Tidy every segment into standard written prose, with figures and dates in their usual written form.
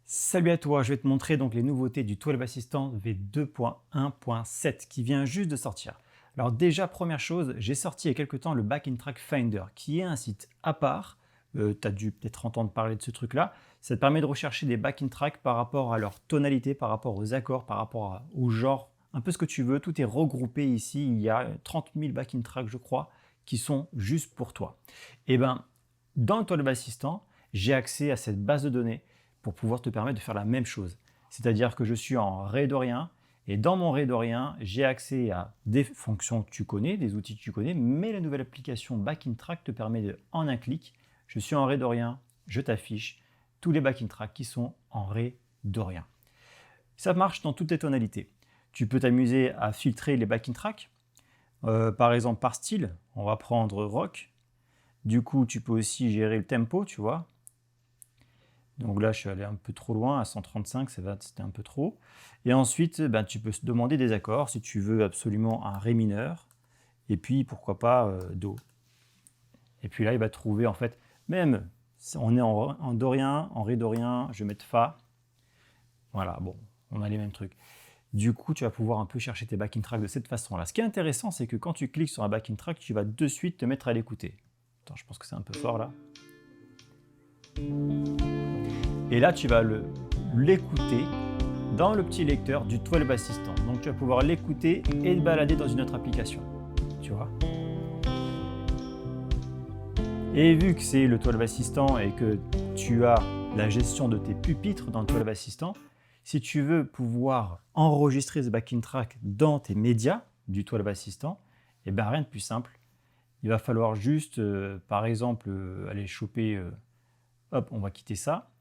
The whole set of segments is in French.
Salut à toi, je vais te montrer donc les nouveautés du 12 Assistant V2.1.7 qui vient juste de sortir. Alors déjà, première chose, j'ai sorti il y a quelque temps le Backing Track Finder qui est un site à part. Tu as dû peut-être entendre parler de ce truc-là. Ça te permet de rechercher des backing tracks par rapport à leur tonalité, par rapport aux accords, par rapport au genre, un peu ce que tu veux. Tout est regroupé ici. Il y a 30 000 backing tracks, je crois, qui sont juste pour toi. Et bien, dans le 12 Assistant, j'ai accès à cette base de données pour pouvoir te permettre de faire la même chose. C'est-à-dire que je suis en Raidorien et dans mon Raidorien, j'ai accès à des fonctions que tu connais, des outils que tu connais, mais la nouvelle application Backing Track te permet de, en un clic, je suis en Raidorien, je t'affiche tous les backing tracks qui sont en Raidorien. Ça marche dans toutes les tonalités. Tu peux t'amuser à filtrer les backing tracks, par exemple par style, on va prendre rock. Du coup, tu peux aussi gérer le tempo, tu vois. Donc là, je suis allé un peu trop loin, à 135, c'était un peu trop. Et ensuite, tu peux demander des accords, si tu veux absolument un Ré mineur, et puis pourquoi pas Do. Et puis là, il va trouver en fait, même on est en dorien, en Ré dorien, je vais mettre Fa. Voilà, bon, on a les mêmes trucs. Du coup, tu vas pouvoir un peu chercher tes backing tracks de cette façon-là. Ce qui est intéressant, c'est que quand tu cliques sur un backing track, tu vas de suite te mettre à l'écouter. Attends, je pense que c'est un peu fort là. Et là, tu vas l'écouter dans le petit lecteur du 12 Assistant. Donc, tu vas pouvoir l'écouter et le balader dans une autre application. Tu vois. Et vu que c'est le 12 Assistant et que tu as la gestion de tes pupitres dans le 12 Assistant, si tu veux pouvoir enregistrer ce backing track dans tes médias du 12 Assistant, et bien rien de plus simple. Il va falloir juste, par exemple, aller choper, hop, on va quitter ça.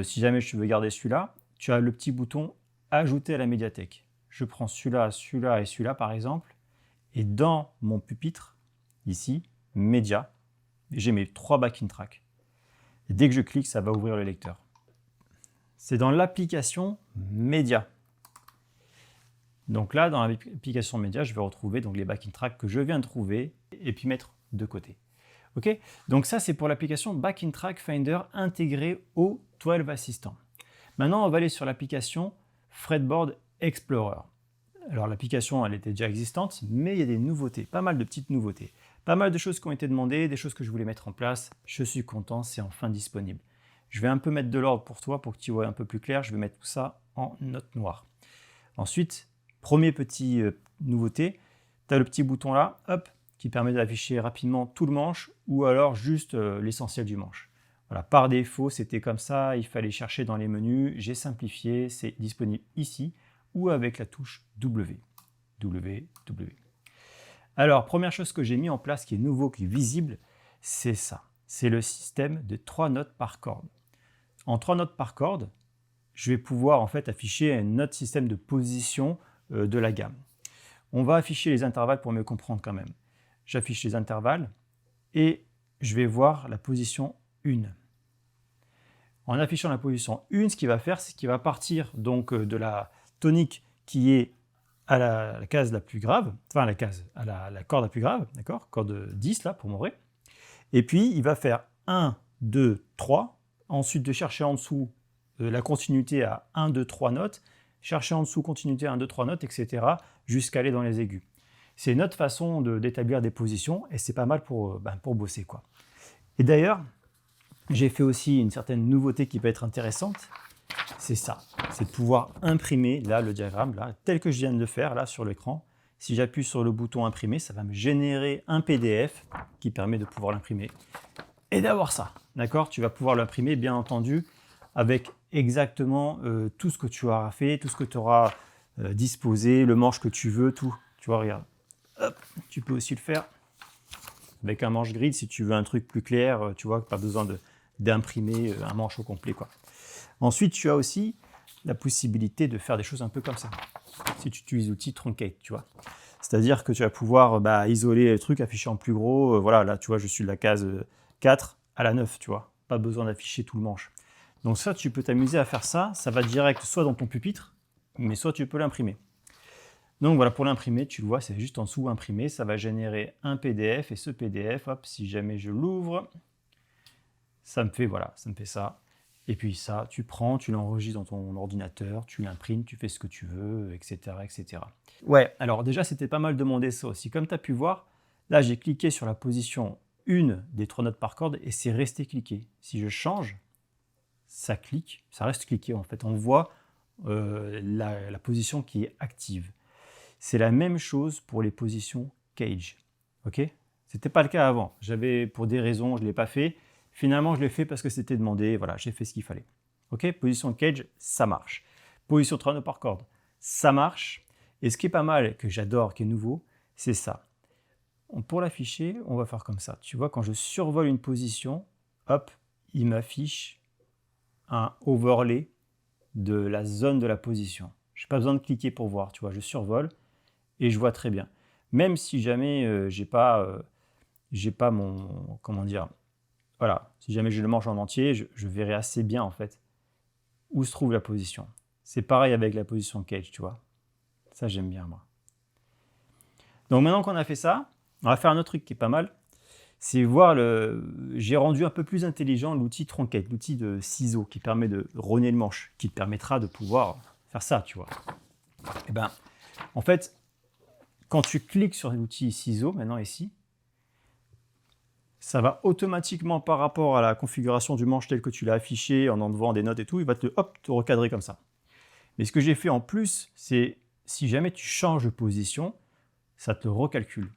Si jamais je veux garder celui-là, tu as le petit bouton ajouter à la médiathèque. Je prends celui-là, celui-là et celui-là par exemple, et dans mon pupitre, ici, média, j'ai mes 3 backing tracks. Et dès que je clique, ça va ouvrir le lecteur. C'est dans l'application média. Donc là, dans l'application média, je vais retrouver donc les backing tracks que je viens de trouver et puis mettre de côté. Ok, donc ça c'est pour l'application Backing Track Finder intégrée au 12 Assistant. Maintenant on va aller sur l'application Fretboard Explorer. Alors l'application elle était déjà existante, mais il y a des nouveautés, pas mal de petites nouveautés. Pas mal de choses qui ont été demandées, des choses que je voulais mettre en place. Je suis content, c'est enfin disponible. Je vais un peu mettre de l'ordre pour toi, pour que tu vois un peu plus clair. Je vais mettre tout ça en note noire. Ensuite, premier petit nouveauté, tu as le petit bouton là, hop, qui permet d'afficher rapidement tout le manche ou alors juste l'essentiel du manche. Voilà, par défaut, c'était comme ça, il fallait chercher dans les menus, j'ai simplifié, c'est disponible ici ou avec la touche W. W. Alors, première chose que j'ai mis en place qui est nouveau, qui est visible, c'est ça. C'est le système de 3 notes par corde. En 3 notes par corde, je vais pouvoir en fait afficher un autre système de position de la gamme. On va afficher les intervalles pour mieux comprendre quand même. J'affiche les intervalles et je vais voir la position 1. En affichant la position 1, ce qu'il va faire, c'est qu'il va partir donc de la tonique qui est à la case la plus grave, enfin la corde la plus grave, d'accord, corde 10 là pour mon Ré. Et puis il va faire 1, 2, 3, ensuite de chercher en dessous la continuité à 1, 2, 3 notes, chercher en dessous continuité à 1, 2, 3 notes, etc. jusqu'à aller dans les aigus. C'est une autre façon d'établir des positions et c'est pas mal pour bosser, quoi. Et d'ailleurs, j'ai fait aussi une certaine nouveauté qui peut être intéressante, c'est ça, c'est de pouvoir imprimer là le diagramme là, tel que je viens de le faire là sur l'écran. Si j'appuie sur le bouton imprimer, ça va me générer un PDF qui permet de pouvoir l'imprimer et d'avoir ça, d'accord. Tu vas pouvoir l'imprimer bien entendu avec exactement tout ce que tu auras fait, tout ce que tu auras disposé, le manche que tu veux, tout. Tu vois, regarde. Hop, tu peux aussi le faire avec un manche grid si tu veux un truc plus clair, tu vois, pas besoin d'imprimer un manche au complet, quoi. Ensuite, tu as aussi la possibilité de faire des choses un peu comme ça, si tu utilises l'outil Truncate, tu vois. C'est-à-dire que tu vas pouvoir isoler le truc, afficher en plus gros. Voilà, là, tu vois, je suis de la case 4 à la 9, tu vois. Pas besoin d'afficher tout le manche. Donc ça, tu peux t'amuser à faire ça. Ça va direct soit dans ton pupitre, mais soit tu peux l'imprimer. Donc voilà, pour l'imprimer, tu le vois, c'est juste en dessous imprimer. Ça va générer un PDF et ce PDF, hop, si jamais je l'ouvre, ça me fait, voilà, ça me fait ça. Et puis ça, tu prends, tu l'enregistres dans ton ordinateur, tu l'imprimes, tu fais ce que tu veux, etc., etc. Ouais, alors déjà, c'était pas mal demandé ça aussi. Comme tu as pu voir, là, j'ai cliqué sur la position 1 des 3 notes par corde et c'est resté cliqué. Si je change, ça clique, ça reste cliqué en fait. On voit la position qui est active. C'est la même chose pour les positions cage. Ok? C'était pas le cas avant. J'avais, pour des raisons, je ne l'ai pas fait. Finalement, je l'ai fait parce que c'était demandé. Voilà, j'ai fait ce qu'il fallait. Ok? Position cage, ça marche. Position 3 nœuds par corde, ça marche. Et ce qui est pas mal, que j'adore, qui est nouveau, c'est ça. Pour l'afficher, on va faire comme ça. Tu vois, quand je survole une position, hop, il m'affiche un overlay de la zone de la position. Je n'ai pas besoin de cliquer pour voir. Tu vois, je survole et je vois très bien. Même si jamais j'ai pas mon, comment dire, voilà, si jamais je le mange en entier, je verrai assez bien en fait où se trouve la position. C'est pareil avec la position cage, tu vois. Ça, j'aime bien moi. Donc maintenant qu'on a fait ça, on va faire un autre truc qui est pas mal. C'est voir j'ai rendu un peu plus intelligent l'outil tronquette, l'outil de ciseau qui permet de rogner le manche, qui te permettra de pouvoir faire ça, tu vois. Et ben, en fait, quand tu cliques sur l'outil ciseau, maintenant ici, ça va automatiquement par rapport à la configuration du manche tel que tu l'as affiché en enlevant des notes et tout, il va te recadrer comme ça. Mais ce que j'ai fait en plus, c'est si jamais tu changes de position, ça te recalcule.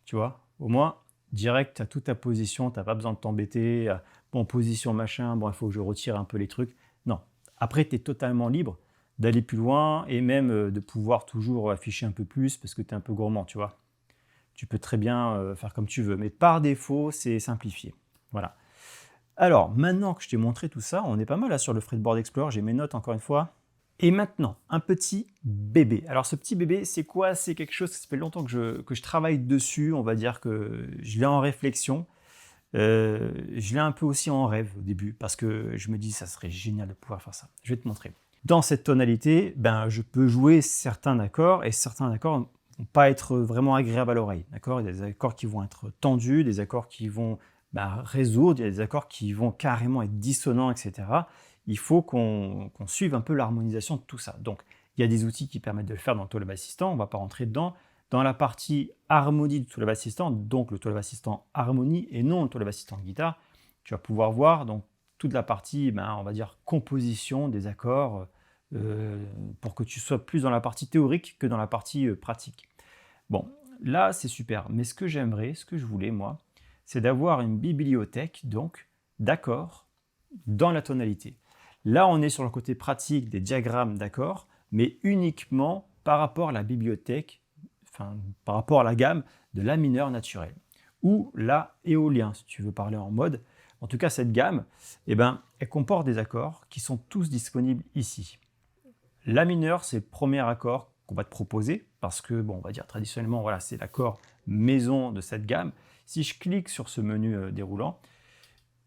Tu vois, au moins, direct, tu as toute ta position, tu n'as pas besoin de t'embêter. Bon, position machin, bon, il faut que je retire un peu les trucs. Non. Après, tu es totalement libre d'aller plus loin et même de pouvoir toujours afficher un peu plus parce que tu es un peu gourmand, tu vois. Tu peux très bien faire comme tu veux, mais par défaut, c'est simplifié. Voilà. Alors, maintenant que je t'ai montré tout ça, on est pas mal là sur le Fretboard Explorer. J'ai mes notes encore une fois. Et maintenant, un petit bébé. Alors ce petit bébé, c'est quoi? C'est quelque chose, ça fait longtemps que je travaille dessus, on va dire que je l'ai en réflexion. Je l'ai un peu aussi en rêve au début, parce que je me dis ça serait génial de pouvoir faire ça. Je vais te montrer. Dans cette tonalité, ben, je peux jouer certains accords, et certains accords ne vont pas être vraiment agréables à l'oreille. D'accord? Il y a des accords qui vont être tendus, des accords qui vont résoudre, il y a des accords qui vont carrément être dissonants, etc. Il faut qu'on suive un peu l'harmonisation de tout ça. Donc, il y a des outils qui permettent de le faire dans le Twelve Assistant, on ne va pas rentrer dedans. Dans la partie harmonie du Twelve Assistant, donc le Twelve Assistant harmonie et non le Twelve Assistant guitare, tu vas pouvoir voir donc, toute la partie, on va dire, composition des accords pour que tu sois plus dans la partie théorique que dans la partie pratique. Bon, là, c'est super. Mais ce que j'aimerais, ce que je voulais, moi, c'est d'avoir une bibliothèque donc d'accords dans la tonalité. Là, on est sur le côté pratique des diagrammes d'accords, mais uniquement par rapport à la bibliothèque, enfin, par rapport à la gamme de La mineur naturel, ou La éolien, si tu veux parler en mode. En tout cas, cette gamme, elle comporte des accords qui sont tous disponibles ici. La mineur, c'est le premier accord qu'on va te proposer, parce que, bon, on va dire traditionnellement, voilà, c'est l'accord maison de cette gamme. Si je clique sur ce menu déroulant,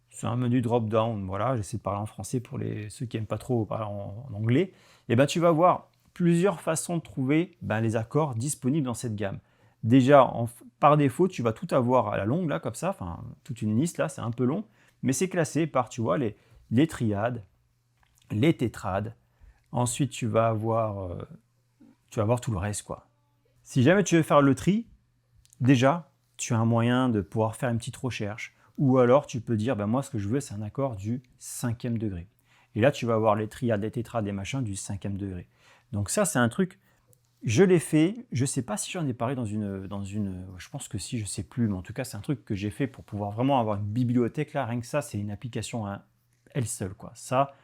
c'est un menu drop-down, voilà, j'essaie de parler en français pour ceux qui n'aiment pas trop parler en anglais, et tu vas voir plusieurs façons de trouver les accords disponibles dans cette gamme. Déjà, par défaut, tu vas tout avoir à la longue, là, comme ça, enfin, toute une liste, là, c'est un peu long, mais c'est classé par, tu vois, les triades, les tétrades. Ensuite, tu vas avoir tout le reste, quoi. Si jamais tu veux faire le tri, déjà, tu as un moyen de pouvoir faire une petite recherche. Ou alors, tu peux dire, moi, ce que je veux, c'est un accord du 5e degré. Et là, tu vas avoir les triades, les tétrades, les machins du 5e degré. Donc ça, c'est un truc, je l'ai fait. Je ne sais pas si j'en ai parlé dans une... Je pense que si, je ne sais plus. Mais en tout cas, c'est un truc que j'ai fait pour pouvoir vraiment avoir une bibliothèque. Là, rien que ça, c'est une application à elle seule, quoi. Ça,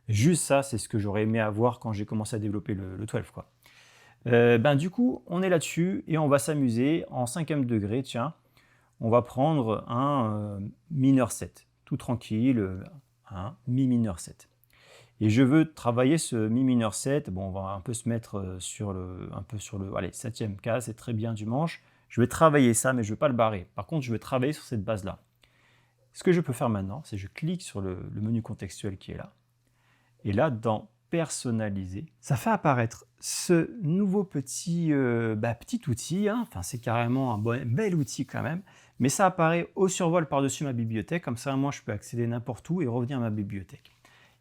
juste ça, c'est ce que j'aurais aimé avoir quand j'ai commencé à développer le 12, quoi. Du coup, on est là-dessus et on va s'amuser en 5e degré, tiens. On va prendre un mineur 7, tout tranquille, un mi mineur 7. Et je veux travailler ce mi mineur 7, bon, on va un peu se mettre sur le allez, 7e case, c'est très bien du manche. Je vais travailler ça, mais je ne vais pas le barrer. Par contre, je vais travailler sur cette base-là. Ce que je peux faire maintenant, c'est que je clique sur le menu contextuel qui est là. Et là, dans personnaliser, ça fait apparaître ce nouveau petit outil, hein. Enfin, c'est carrément un bel outil quand même, mais ça apparaît au survol par-dessus ma bibliothèque, comme ça moi je peux accéder n'importe où et revenir à ma bibliothèque.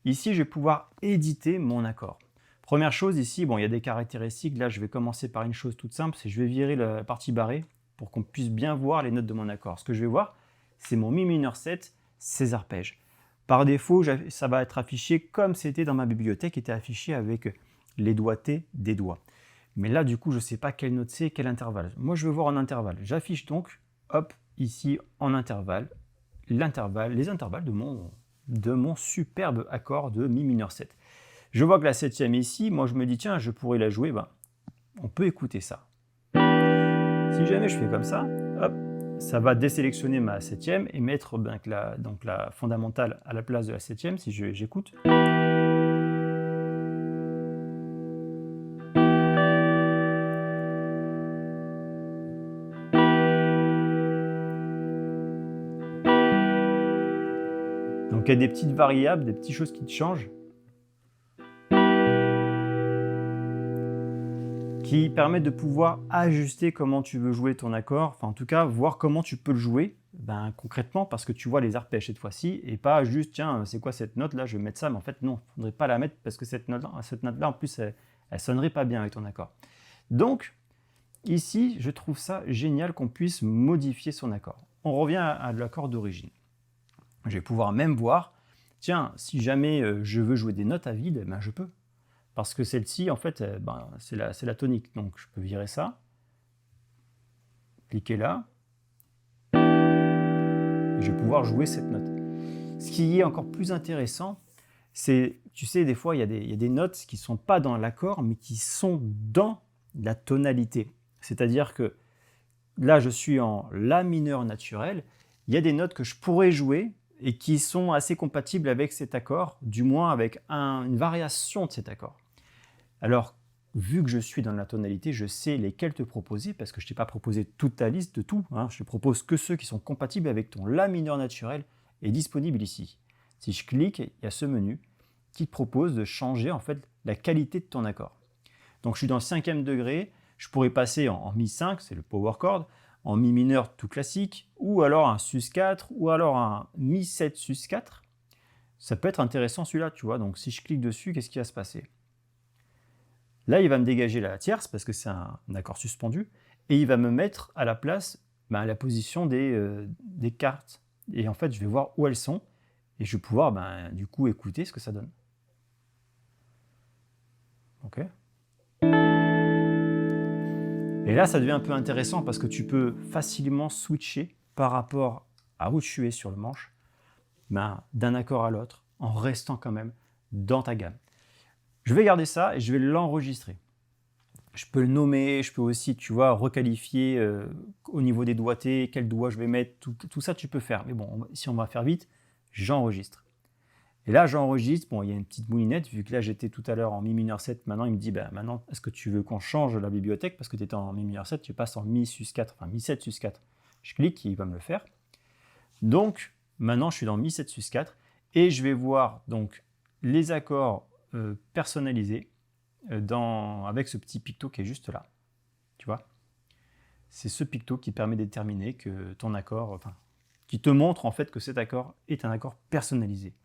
Ici, je vais pouvoir éditer mon accord. Première chose ici, bon, il y a des caractéristiques. Là, je vais commencer par une chose toute simple, c'est que je vais virer la partie barrée pour qu'on puisse bien voir les notes de mon accord. Ce que je vais voir, c'est mon mi mineur 7, ses arpèges. Par défaut, ça va être affiché comme c'était dans ma bibliothèque, qui était affiché avec les doigtés des doigts. Mais là, du coup, je ne sais pas quelle note c'est, quel intervalle. Moi, je veux voir en intervalle. J'affiche donc, hop, ici, en intervalle, les intervalles de mon superbe accord de mi mineur 7. Je vois que la septième est ici, moi je me dis tiens, je pourrais la jouer, ben, on peut écouter ça. Si jamais je fais comme ça, hop, ça va désélectionner ma septième et mettre donc la fondamentale à la place de la septième si j'écoute. Donc il y a des petites variables, des petites choses qui te changent, qui permettent de pouvoir ajuster comment tu veux jouer ton accord, enfin en tout cas voir comment tu peux le jouer concrètement parce que tu vois les arpèges cette fois-ci et pas juste tiens c'est quoi cette note là, je vais mettre ça, mais en fait non, il ne faudrait pas la mettre parce que cette note là en plus elle sonnerait pas bien avec ton accord. Donc ici je trouve ça génial qu'on puisse modifier son accord. On revient à l'accord d'origine. Je vais pouvoir même voir, tiens, si jamais je veux jouer des notes à vide, ben je peux. Parce que celle-ci, en fait, c'est la tonique. Donc, je peux virer ça, cliquer là, et je vais pouvoir jouer cette note. Ce qui est encore plus intéressant, c'est, tu sais, des fois, il y a des notes qui ne sont pas dans l'accord, mais qui sont dans la tonalité. C'est-à-dire que là, je suis en La mineur naturel, il y a des notes que je pourrais jouer et qui sont assez compatibles avec cet accord, du moins avec une variation de cet accord. Alors, vu que je suis dans la tonalité, je sais lesquels te proposer, parce que je ne t'ai pas proposé toute ta liste de tout, hein. Je te propose que ceux qui sont compatibles avec ton La mineur naturel et disponible ici. Si je clique, il y a ce menu qui te propose de changer en fait la qualité de ton accord. Donc je suis dans le 5e degré, je pourrais passer en Mi 5, c'est le power chord, en Mi mineur tout classique, ou alors un sus4, ou alors un Mi 7 sus4. Ça peut être intéressant celui-là, tu vois. Donc si je clique dessus, qu'est-ce qui va se passer ? Là, il va me dégager la tierce parce que c'est un accord suspendu et il va me mettre à la place la position des cartes. Et en fait, je vais voir où elles sont et je vais pouvoir du coup écouter ce que ça donne. Ok. Et là, ça devient un peu intéressant parce que tu peux facilement switcher par rapport à où tu es sur le manche d'un accord à l'autre en restant quand même dans ta gamme. Je vais garder ça et je vais l'enregistrer. Je peux le nommer, je peux aussi, tu vois, requalifier au niveau des doigtés, quel doigt je vais mettre, tout ça tu peux faire. Mais bon, si on va faire vite, j'enregistre. Et là, j'enregistre, bon, il y a une petite moulinette, vu que là j'étais tout à l'heure en Mi mineur 7, maintenant il me dit, maintenant, est-ce que tu veux qu'on change la bibliothèque? Parce que tu étais en Mi mineur 7, tu passes en Mi sus 4, enfin Mi 7 sus 4. Je clique, il va me le faire. Donc, maintenant je suis dans Mi 7 sus 4, et je vais voir donc les accords personnalisé avec ce petit picto qui est juste là. Tu vois, c'est ce picto qui permet de déterminer que ton accord, qui te montre en fait que cet accord est un accord personnalisé.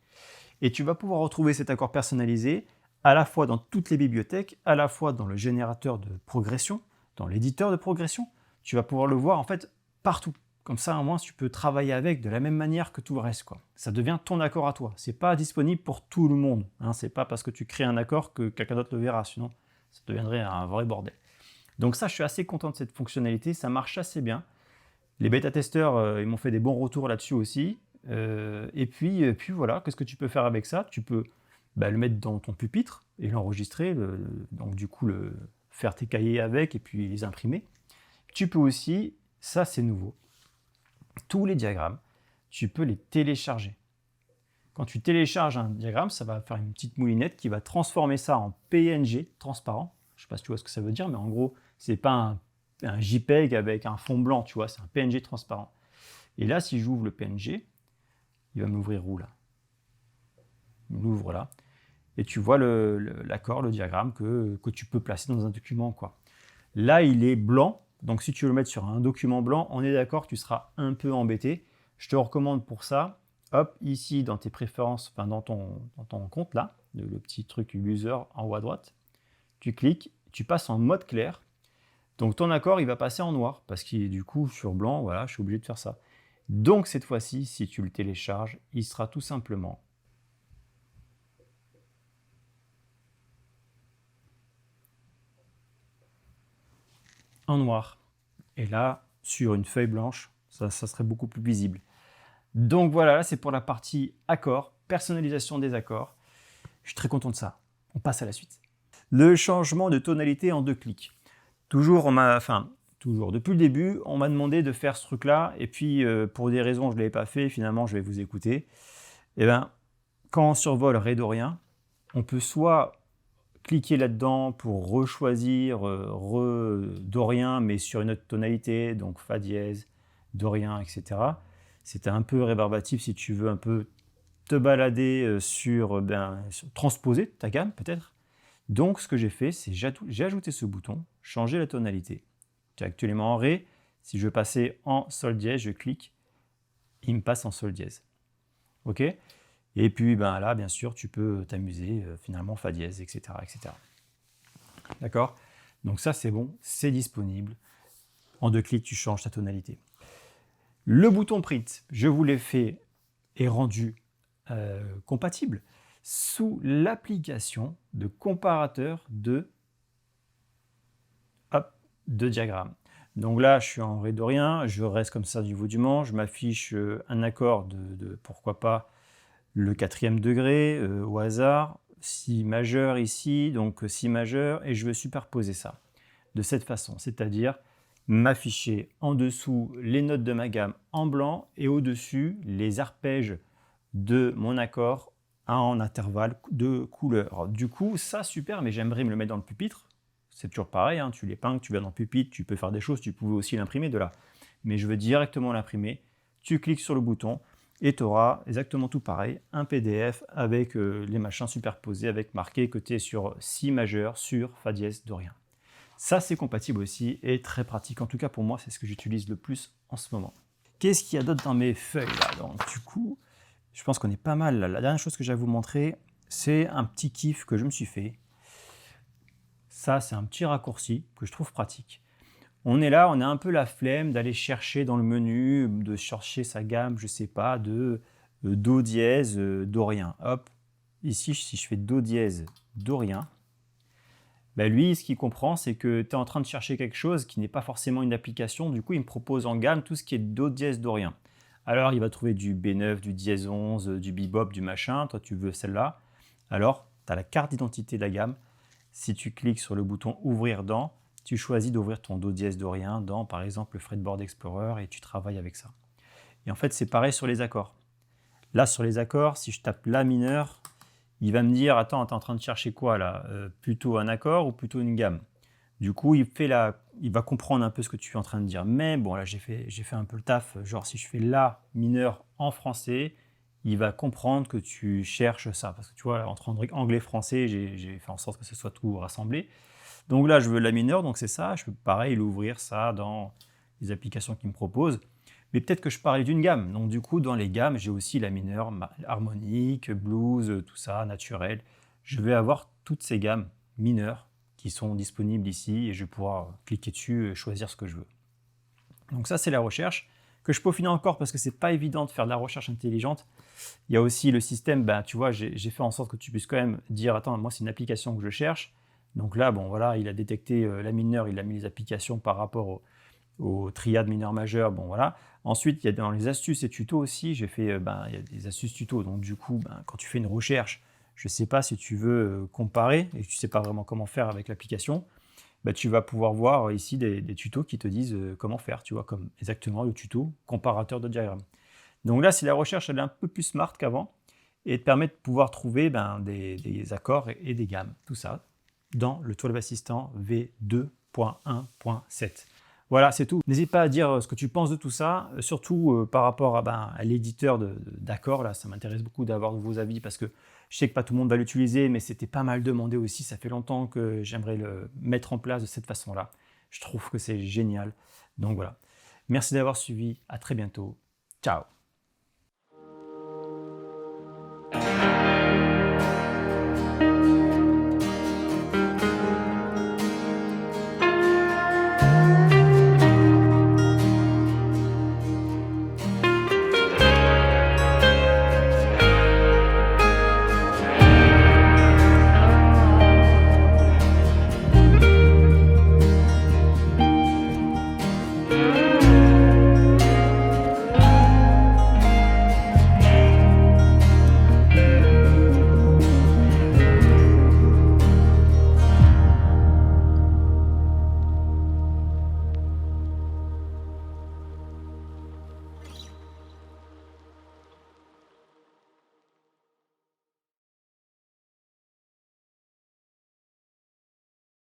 Et tu vas pouvoir retrouver cet accord personnalisé à la fois dans toutes les bibliothèques, à la fois dans le générateur de progression, dans l'éditeur de progression. Tu vas pouvoir le voir en fait partout. Comme ça, au moins, tu peux travailler avec de la même manière que tout le reste, quoi. Ça devient ton accord à toi. Ce n'est pas disponible pour tout le monde. Hein. Ce n'est pas parce que tu crées un accord que quelqu'un d'autre le verra. Sinon, ça deviendrait un vrai bordel. Donc ça, je suis assez content de cette fonctionnalité. Ça marche assez bien. Les bêta-testeurs, ils m'ont fait des bons retours là-dessus aussi. Et puis voilà, qu'est-ce que tu peux faire avec ça? Tu peux le mettre dans ton pupitre et l'enregistrer. Donc du coup, faire tes cahiers avec et puis les imprimer. Tu peux aussi, ça c'est nouveau, tous les diagrammes, tu peux les télécharger. Quand tu télécharges un diagramme, ça va faire une petite moulinette qui va transformer ça en PNG transparent. Je ne sais pas si tu vois ce que ça veut dire, mais en gros, ce n'est pas un JPEG avec un fond blanc, tu vois, c'est un PNG transparent. Et là, si j'ouvre le PNG, il va m'ouvrir où là? Il m'ouvre là. Et tu vois l'accord, le diagramme que tu peux placer dans un document, quoi. Là, il est blanc. Donc, si tu veux le mettre sur un document blanc, on est d'accord, tu seras un peu embêté. Je te recommande pour ça hop, ici dans tes préférences, enfin dans ton compte là, le petit truc user en haut à droite, tu cliques, tu passes en mode clair. Donc ton accord, il va passer en noir, parce qu'il est du coup sur blanc, voilà, je suis obligé de faire ça. Donc cette fois-ci, si tu le télécharges, il sera tout simplement en noir. Et là, sur une feuille blanche, ça serait beaucoup plus visible. Donc voilà, c'est pour la partie accords, personnalisation des accords. Je suis très content de ça. On passe à la suite. Le changement de tonalité en 2 clics. Toujours, depuis le début, on m'a demandé de faire ce truc-là, et puis pour des raisons, je ne l'avais pas fait, finalement, je vais vous écouter. Et bien, quand on survole Ré dorien, on peut soit cliquer là-dedans pour rechoisir dorien, mais sur une autre tonalité, donc Fa dièse, dorien, etc. C'était un peu rébarbatif si tu veux un peu te balader sur transposer ta gamme peut-être. Donc ce que j'ai fait, c'est j'ai ajouté ce bouton, changer la tonalité. Tu es actuellement en Ré, si je veux passer en Sol dièse, je clique, il me passe en Sol dièse. Ok? Et puis là, bien sûr, tu peux t'amuser finalement Fa dièse, etc. etc. D'accord? Donc ça, c'est bon, c'est disponible. En 2 clics, tu changes ta tonalité. Le bouton print, je vous l'ai fait et rendu compatible sous l'application de comparateur de diagrammes. Donc là, je suis en Ré dorien, je reste comme ça du bout du manche, je m'affiche un accord de pourquoi pas le 4e degré au hasard, Si majeur ici, donc Si majeur, et je veux superposer ça de cette façon, c'est-à-dire m'afficher en dessous les notes de ma gamme en blanc et au-dessus les arpèges de mon accord en intervalle de couleurs. Du coup, ça super, mais j'aimerais me le mettre dans le pupitre. C'est toujours pareil, hein, tu l'épingles, tu vas dans le pupitre, tu peux faire des choses, tu pouvais aussi l'imprimer de là. Mais je veux directement l'imprimer, tu cliques sur le bouton et tu auras exactement tout pareil, un PDF avec les machins superposés, avec marqué que tu es sur Si majeur, sur Fa dièse, dorien. Ça, c'est compatible aussi et très pratique. En tout cas, pour moi, c'est ce que j'utilise le plus en ce moment. Qu'est-ce qu'il y a d'autre dans mes feuilles là? Donc, du coup, je pense qu'on est pas mal là. La dernière chose que j'ai à vous montrer, c'est un petit kiff que je me suis fait. Ça, c'est un petit raccourci que je trouve pratique. On est là, on a un peu la flemme d'aller chercher dans le menu, de chercher sa gamme, je sais pas, de Do dièse, dorien. Hop, ici, si je fais Do dièse, dorien, lui, ce qu'il comprend, c'est que tu es en train de chercher quelque chose qui n'est pas forcément une application. Du coup, il me propose en gamme tout ce qui est Do dièse dorien. Alors, il va trouver du B9, du dièse 11, du bebop, du machin. Toi, tu veux celle-là. Alors, tu as la carte d'identité de la gamme. Si tu cliques sur le bouton Ouvrir dans, tu choisis d'ouvrir ton Do dièse dorien dans, par exemple, le Fretboard Explorer et tu travailles avec ça. Et en fait, c'est pareil sur les accords. Là, sur les accords, si je tape La mineur, il va me dire, attends, tu es en train de chercher quoi là? Plutôt un accord ou plutôt une gamme? Du coup, il va comprendre un peu ce que tu es en train de dire. Mais bon, là, j'ai fait un peu le taf. Genre, si je fais La mineur en français, il va comprendre que tu cherches ça. Parce que tu vois, entre anglais-français, j'ai fait en sorte que ce soit tout rassemblé. Donc là, je veux La mineur, donc c'est ça. Je peux pareil l'ouvrir ça dans les applications qu'il me propose. Mais peut-être que je parlais d'une gamme. Donc du coup, dans les gammes, j'ai aussi La mineur, harmonique, blues, tout ça, naturel. Je vais avoir toutes ces gammes mineures qui sont disponibles ici et je vais pouvoir cliquer dessus et choisir ce que je veux. Donc ça, c'est la recherche que je peaufine encore parce que c'est pas évident de faire de la recherche intelligente. Il y a aussi le système, tu vois, j'ai fait en sorte que tu puisses quand même dire, attends, moi c'est une application que je cherche. Donc là, bon voilà, il a détecté la mineure, il a mis les applications par rapport au triade mineur majeur, bon voilà. Ensuite, il y a dans les astuces et tutos aussi, j'ai fait, il y a des astuces tutos. Donc du coup, quand tu fais une recherche, je ne sais pas si tu veux comparer et que tu ne sais pas vraiment comment faire avec l'application, tu vas pouvoir voir ici des tutos qui te disent comment faire, tu vois, comme exactement le tuto comparateur de diagrammes. Donc là, si la recherche elle est un peu plus smart qu'avant et te permet de pouvoir trouver des accords et des gammes, tout ça, dans le 12 Assistant V2.1.7. Voilà, c'est tout. N'hésite pas à dire ce que tu penses de tout ça, surtout par rapport à l'éditeur d'accords. Là, ça m'intéresse beaucoup d'avoir vos avis parce que je sais que pas tout le monde va l'utiliser, mais c'était pas mal demandé aussi. Ça fait longtemps que j'aimerais le mettre en place de cette façon-là. Je trouve que c'est génial. Donc voilà. Merci d'avoir suivi. À très bientôt. Ciao.